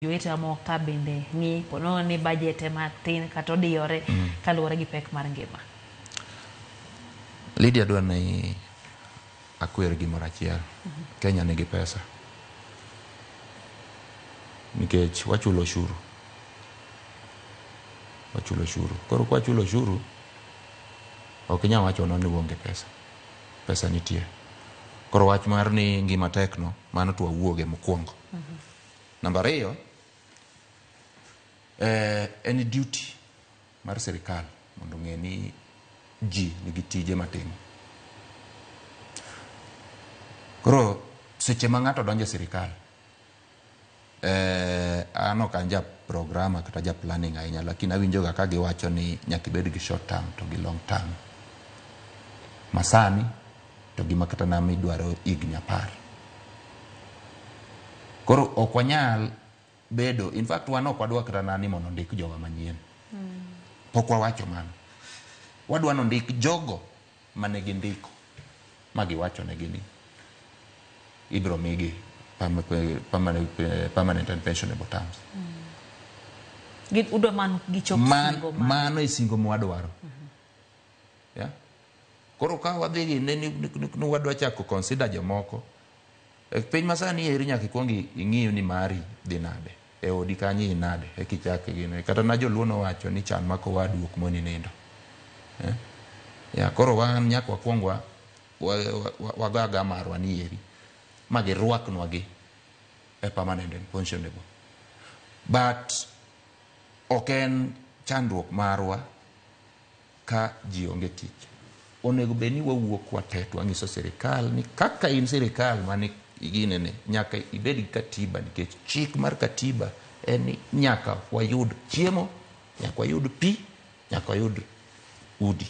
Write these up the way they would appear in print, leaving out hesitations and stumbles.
Yueta moka bende ni pono ni budget matin kato diore kaluwore gi pek mar ngima. Lydia dwa ni akwer gimoro achiel. Kenya nigi pesa. Nikech wachulo ushuru. Koro kwa chulo ushuru ok inyal wacho ni onge pesa. Pesa nitie. Koro wach mar ni ngima tekno mano to wawuoge mokwongo. Namba 2, any duty mar sirikal mondo ng'e ni ji nigi tije matimo. Koro seche ma ng'ato donjo e sirikal, an ok an ja programa kata ja planning ahinya, lakini awinjo ga ka giwacho ni nyaka ibed gi short term to gi long term. Masani to gima kata nami dwaro higni 10. Koro ok wanyal bedo, in fact wan ok wadwa kata nani mondo ndik jowa manyien. Pok wawacho mano. Wadwa no ndik jogo mane gindiko ma giwacho ne gini ibro migi permanent and pensionable terms. Gin udo man gichop singo mano isingo mwadwaro. Yeah. Koro ka wadhi ne wadwa chako consider jomoko. Piny masani eri nyaka ikuongi ing'iyo ni mari dhi nade. E odi kanyi nade e kichake gine. Kata na joluo nowacho ni chan mako wadu ok moni nindo. Ya koro wan nyaka wakwongwa wagaga marwa ni eri magi rwaknwa gi e permanent and pensionable. But oken chandruok marwa ka ji onge tich. Onego beni wawuok watet wangiso sirikal ni kaka in sirikal mani igine ne nyaka ibed gi katiba, nikech chik mar katiba en ni nyaka wayud chiemo, nyaka wayud pi, nyaka wayud udi.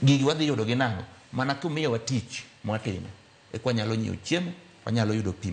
Gigi wadhi yudo gi nang'o? Mana kumiyo wa tich mwatimo. Kwa nyalo nyiewo chiemo, wanyalo yudo pi.